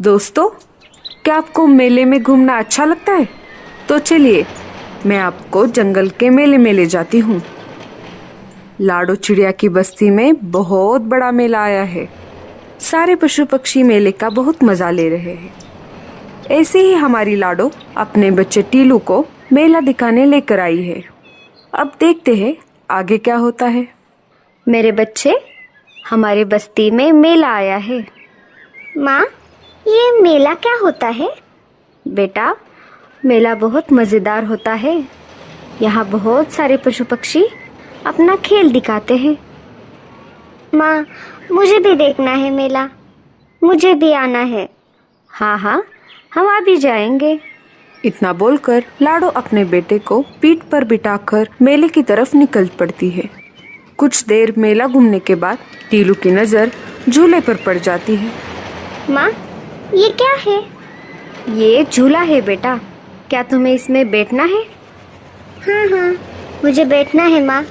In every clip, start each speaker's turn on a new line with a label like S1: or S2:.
S1: दोस्तों, क्या आपको मेले में घूमना अच्छा लगता है? तो चलिए मैं आपको जंगल के मेले में ले जाती हूँ। लाडो चिड़िया की बस्ती में बहुत बड़ा मेला आया है। सारे पशु पक्षी मेले का बहुत मजा ले रहे हैं। ऐसे ही हमारी लाडो अपने बच्चे टीलू को मेला दिखाने लेकर आई है। अब देखते हैं आगे क्या होता है।
S2: मेरे बच्चे, हमारे बस्ती में मेला आया है। माँ, ये मेला क्या होता है? बेटा, मेला बहुत मज़ेदार होता है। यहाँ बहुत सारे पशु पक्षी अपना खेल दिखाते हैं। माँ, मुझे भी देखना है मेला। मुझे भी आना है। हाँ हाँ, हम आ भी जाएंगे।
S1: इतना बोलकर लाडो अपने बेटे को पीठ पर बिठाकर मेले की तरफ निकल पड़ती है। कुछ देर मेला घूमने के बाद टीलू की नजर झूले पर पड़ जाती है।
S2: माँ, ये क्या है? ये झूला है बेटा। क्या तुम्हें इसमें बैठना है? हाँ हाँ, मुझे बैठना है माँ।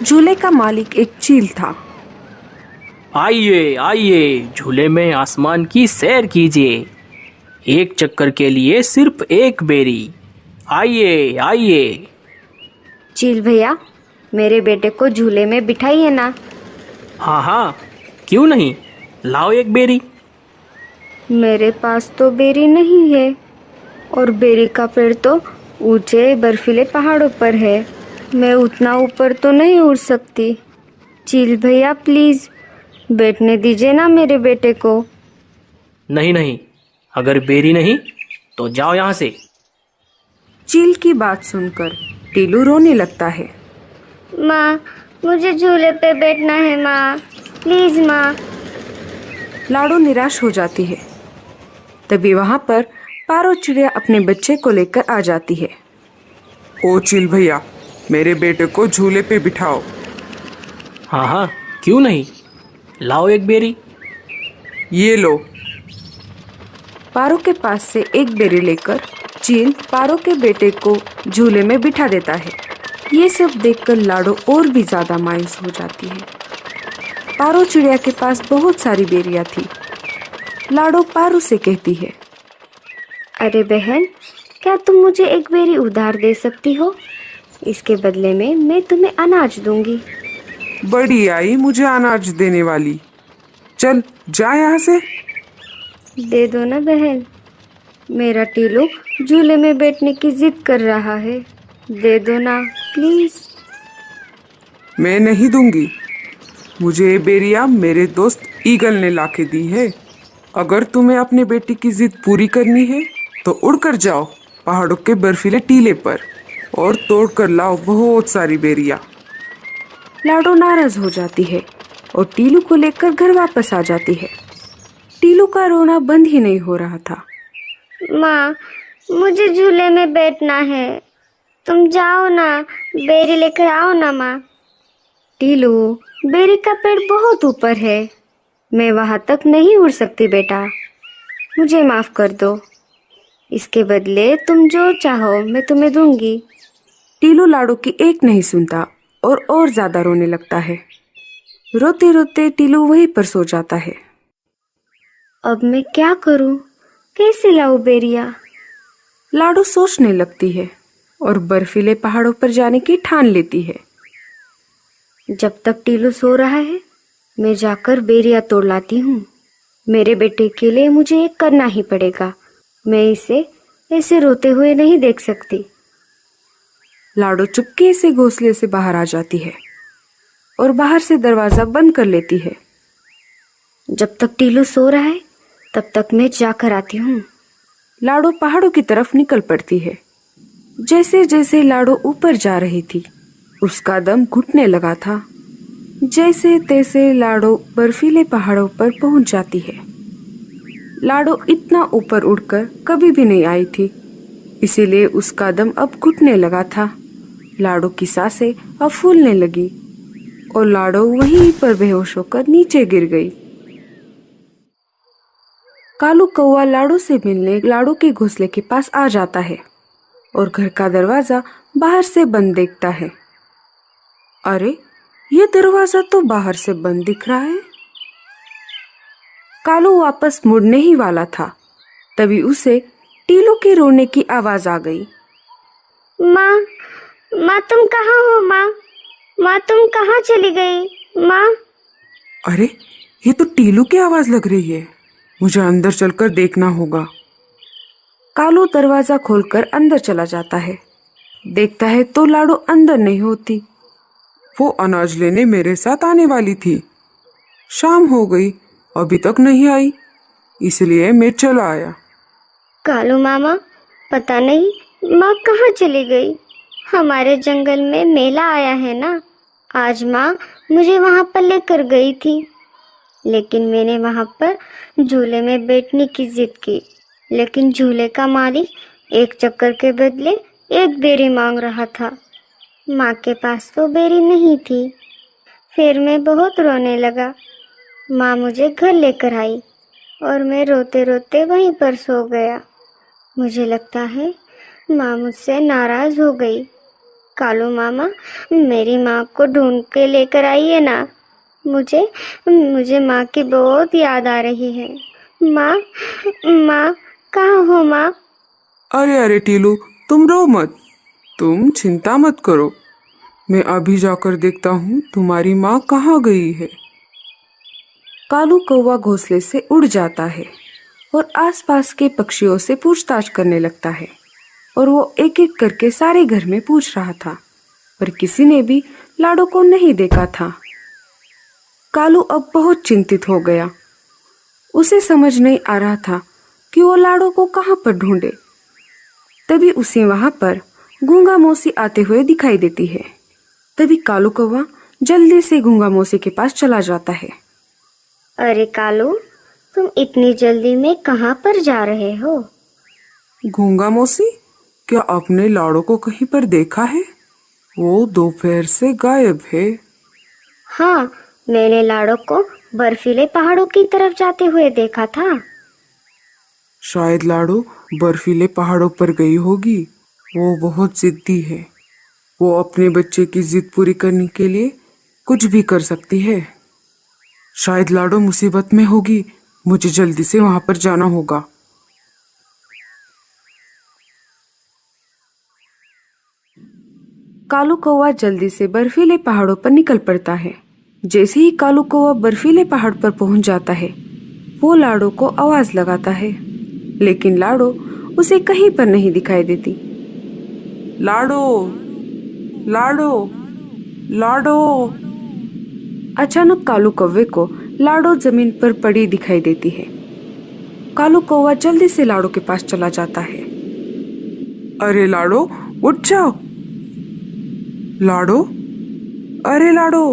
S1: झूले का मालिक एक चील था।
S3: आइए आइए, झूले में आसमान की सैर कीजिए। एक चक्कर के लिए सिर्फ एक बेरी। आइए आइए।
S2: चील भैया, मेरे बेटे को झूले में बिठाइए ना।
S3: हाँ हाँ, क्यों नहीं, लाओ एक बेरी।
S2: मेरे पास तो बेरी नहीं है, और बेरी का पेड़ तो ऊंचे बर्फीले पहाड़ों पर है। मैं उतना ऊपर तो नहीं उड़ सकती। चील भैया प्लीज बैठने दीजिए ना मेरे बेटे को।
S3: नहीं नहीं, अगर बेरी नहीं तो जाओ यहाँ से।
S1: चील की बात सुनकर टीलू रोने लगता है।
S2: माँ, मुझे झूले पे बैठना है माँ, प्लीज माँ।
S1: लाडो निराश हो जाती है। तभी वहां पर पारो चिड़िया अपने बच्चे को लेकर आ जाती है।
S4: ओ चील भैया, मेरे बेटे को झूले पे बिठाओ।
S3: हाँ हाँ, क्यों नहीं, लाओ एक बेरी।
S4: ये लो।
S1: पारो के पास से एक बेरी लेकर चील पारो के बेटे को झूले में बिठा देता है। ये सब देखकर लाडो और भी ज्यादा मायूस हो जाती है। पारो चिड़िया के पास बहुत सारी बेरियां थी। लाडो पारो से कहती है,
S2: अरे बहन, क्या तुम मुझे एक बेरी उधार दे सकती हो? इसके बदले में मैं तुम्हें अनाज दूंगी।
S4: बड़ी आई मुझे अनाज देने वाली। चल जा यहाँ से।
S2: दे दो ना बहन, मेरा टीलू झूले में बैठने की जिद कर रहा है। दे दो ना प्लीज।
S4: मैं नहीं दूंगी। मुझे ये बेरिया मेरे दोस्त ईगल ने लाके दी है। अगर तुम्हें अपने बेटे की जिद पूरी करनी है तो उड़कर जाओ पहाड़ों के बर्फीले टीले पर और तोड़ कर लाओ बहुत सारी बेरिया।
S1: लाडो नाराज हो जाती है और टीलू को लेकर घर वापस आ जाती है। टीलू का रोना बंद ही नहीं हो रहा था।
S2: माँ, मुझे झूले में बैठना है। तुम जाओ ना, बेरी लेकर आओ ना माँ। टीलू, बेरी का पेड़ बहुत ऊपर है। मैं वहाँ तक नहीं उड़ सकती बेटा। मुझे माफ कर दो। इसके बदले तुम जो चाहो मैं तुम्हें दूंगी।
S1: टीलू लाडो की एक नहीं सुनता और ज्यादा रोने लगता है। रोते रोते टीलू वहीं पर सो जाता है।
S2: अब मैं क्या करूं? कैसे लाऊं बेरिया?
S1: लाडो सोचने लगती है और बर्फीले पहाड़ों पर जाने की ठान लेती है।
S2: जब तक टीलू सो रहा है, मैं जाकर बेरिया तोड़ लाती हूँ। मेरे बेटे के लिए मुझे ये करना ही पड़ेगा। मैं इसे ऐसे रोते हुए नहीं देख सकती।
S1: लाडो चुपके से घोंसले से बाहर आ जाती है और बाहर से दरवाजा बंद कर लेती है।
S2: जब तक टीलू सो रहा है तब तक मैं जाकर आती हूँ।
S1: लाडो पहाड़ों की तरफ निकल पड़ती है। जैसे जैसे लाडो ऊपर जा रही थी, उसका दम घुटने लगा था। जैसे तैसे लाडो बर्फीले पहाड़ों पर पहुंच जाती है। लाडो इतना ऊपर उड़कर कभी भी नहीं आई थी, इसीलिए उसका दम अब घुटने लगा था। लाडो की सांसें अब फूलने लगी और लाडो वहीं पर बेहोश होकर नीचे गिर गई। कालू कौवा लाडो से मिलने लाडो के घोंसले के पास आ जाता है और घर का दरवाजा बाहर से बंद देखता है। अरे, ये दरवाजा तो बाहर से बंद दिख रहा है। कालू वापस मुड़ने ही वाला था तभी उसे टीलू के रोने की आवाज आ गई।
S2: माँ, माँ तुम कहाँ हो? माँ, माँ तुम कहाँ चली गई? माँ।
S4: अरे, ये तो टीलू की आवाज लग रही है। मुझे अंदर चलकर देखना होगा।
S1: कालू दरवाजा खोलकर अंदर चला जाता है। देखता है तो लाडो अंदर नहीं होती।
S4: वो अनाज लेने मेरे साथ आने वाली थी। शाम हो गई, अभी तक नहीं आई, इसलिए मैं चला आया।
S2: कालू मामा, पता नहीं माँ कहाँ चली गई। हमारे जंगल में मेला आया है ना, आज माँ मुझे वहाँ पर लेकर गई थी, लेकिन मैंने वहाँ पर झूले में बैठने की जिद की, लेकिन झूले का मालिक एक चक्कर के बदले एक बेरी मांग रहा था। माँ के पास तो बेरी नहीं थी। फिर मैं बहुत रोने लगा। माँ मुझे घर लेकर आई और मैं रोते रोते वहीं पर सो गया। मुझे लगता है माँ मुझसे नाराज हो गई। कालू मामा, मेरी माँ को ढूंढ के लेकर आइए ना। मुझे माँ की बहुत याद आ रही है। माँ, माँ कहाँ हो माँ?
S4: अरे अरे टीलू, तुम रो मत, तुम चिंता मत करो। मैं अभी जाकर देखता हूँ तुम्हारी माँ कहाँ गई है।
S1: कालू कौवा घोंसले से उड़ जाता है और आसपास के पक्षियों से पूछताछ करने लगता है, और वो एक एक करके सारे घर में पूछ रहा था, पर किसी ने भी लाडो को नहीं देखा था। कालू अब बहुत चिंतित हो गया। उसे समझ नहीं आ रहा था कि वो लाडो को कहाँ पर ढूंढे। तभी उसे वहां पर गूंगा मौसी आते हुए दिखाई देती है। तभी कालू कौवा जल्दी से गूंगा मौसी के पास चला जाता है।
S2: अरे कालू, तुम इतनी जल्दी में कहाँ पर जा रहे हो?
S4: गूंगा मौसी, क्या आपने लाडो को कहीं पर देखा है? वो दोपहर से गायब है।
S2: हाँ, मैंने लाडो को बर्फीले पहाड़ों की तरफ जाते हुए देखा था।
S4: शायद लाडो बर्फीले पहाड़ों पर गई होगी। वो बहुत जिद्दी है। वो अपने बच्चे की जिद पूरी करने के लिए कुछ भी कर सकती है। शायद लाडो मुसीबत में होगी। मुझे जल्दी से वहां पर जाना होगा।
S1: कालू कौवा जल्दी से बर्फीले पहाड़ों पर निकल पड़ता है। जैसे ही कालू कौवा बर्फीले पहाड़ पर पहुंच जाता है, वो लाडो को आवाज लगाता है, लेकिन लाडो उसे कहीं पर नहीं दिखाई देती।
S4: लाडो, लाडो, लाडो।
S1: अचानक कालू कौवे को लाडो जमीन पर पड़ी दिखाई देती है। कालू कौवा जल्दी से लाडो के पास चला जाता है।
S4: अरे लाडो, उठ जाओ। लाडो, अरे लाडो,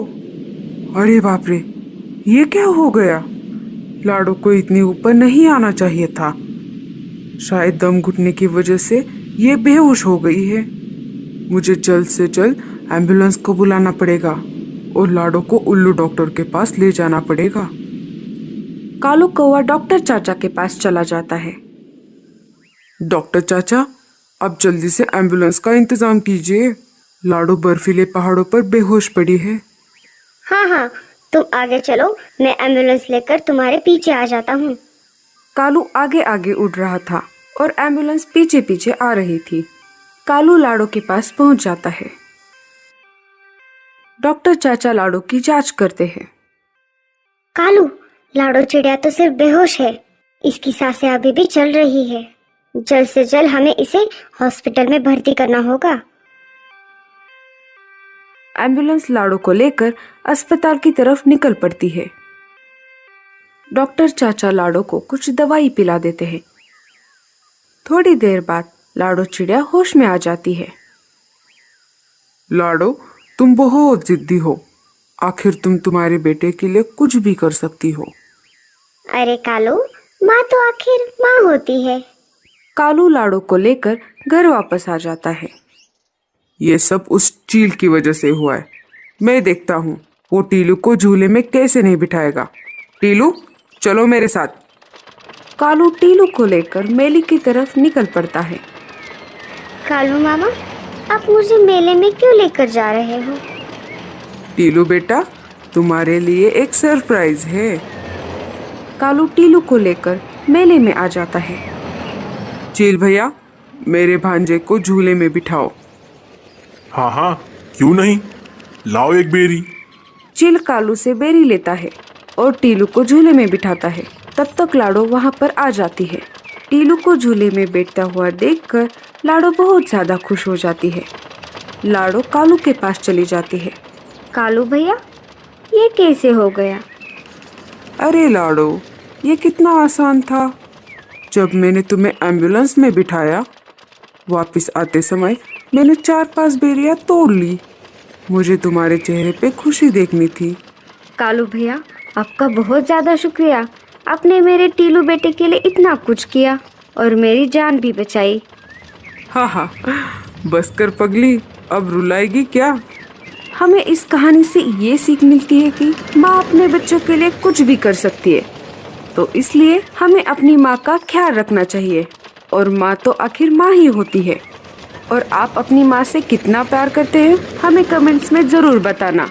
S4: अरे बाप रे, ये क्या हो गया? लाडो को इतनी ऊपर नहीं आना चाहिए था। शायद दम घुटने की वजह से ये बेहोश हो गई है। मुझे जल्द से जल्द एम्बुलेंस को बुलाना पड़ेगा और लाडो को उल्लू डॉक्टर के पास ले जाना पड़ेगा।
S1: कालू कौवा डॉक्टर चाचा के पास चला जाता है।
S4: डॉक्टर चाचा, आप जल्दी से एम्बुलेंस का इंतजाम कीजिए। लाडो बर्फीले पहाड़ों पर बेहोश पड़ी है।
S2: हाँ हाँ, तुम आगे चलो, मैं एम्बुलेंस लेकर तुम्हारे पीछे आ जाता हूँ।
S1: कालू आगे आगे उड़ रहा था और एम्बुलेंस पीछे पीछे आ रही थी। कालू लाडो के पास पहुंच जाता है। डॉक्टर चाचा लाडो की जांच करते हैं।
S2: कालू, लाडो चिड़िया तो सिर्फ बेहोश है, इसकी सांसें अभी भी चल रही है। जल्द से जल्द हमें इसे हॉस्पिटल में भर्ती करना होगा।
S1: एम्बुलेंस लाडो को लेकर अस्पताल की तरफ निकल पड़ती है। डॉक्टर चाचा लाडो को कुछ दवाई पिला देते हैं। थोड़ी देर बाद लाडो चिड़िया होश में आ जाती है।
S4: लाडो, तुम बहुत जिद्दी हो। आखिर तुम तुम्हारे बेटे के लिए कुछ भी कर सकती हो।
S2: अरे कालू, माँ तो आखिर माँ होती है।
S1: कालू लाडो को लेकर घर वापस आ जाता है।
S4: ये सब उस चील की वजह से हुआ है। मैं देखता हूँ वो टीलू को झूले में कैसे नहीं बिठाएगा। टीलू, चलो मेरे साथ।
S1: कालू टीलू को लेकर मेले की तरफ निकल पड़ता है।
S2: कालू मामा, आप मुझे मेले में क्यों लेकर जा रहे हो?
S4: टीलू बेटा, तुम्हारे लिए एक सरप्राइज है।
S1: कालू टीलू को लेकर मेले में आ जाता है।
S4: चील भैया, मेरे भांजे को झूले में बिठाओ।
S5: हाँ हाँ, क्यों नहीं, लाओ एक बेरी।
S1: चील कालू से बेरी लेता है और टीलू को झूले में बिठाता है। तब तक लाडो वहाँ पर आ जाती है। टीलू को झूले में बैठता हुआ देखकर लाडो बहुत ज्यादा खुश हो जाती है। लाडो कालू के पास चली जाती है।
S2: कालू भैया, ये कैसे हो गया?
S4: अरे लाडो, ये कितना आसान था। जब मैंने तुम्हें एम्बुलेंस में बिठाया, वापस आते समय मैंने 4-5 बेरियां तोड़ ली। मुझे तुम्हारे चेहरे पे खुशी देखनी थी।
S2: कालू भैया, आपका बहुत ज़्यादा शुक्रिया। आपने मेरे टीलू बेटे के लिए इतना कुछ किया और मेरी जान भी बचाई।
S4: हाँ हाँ, बस कर पगली, अब रुलाएगी क्या?
S1: हमें इस कहानी से ये सीख मिलती है कि माँ अपने बच्चों के लिए कुछ भी कर सकती है, तो इसलिए हमें अपनी माँ का ख्याल रखना चाहिए। और माँ तो आखिर माँ ही होती है। और आप अपनी माँ से कितना प्यार करते हैं, हमें कमेंट्स में ज़रूर बताना।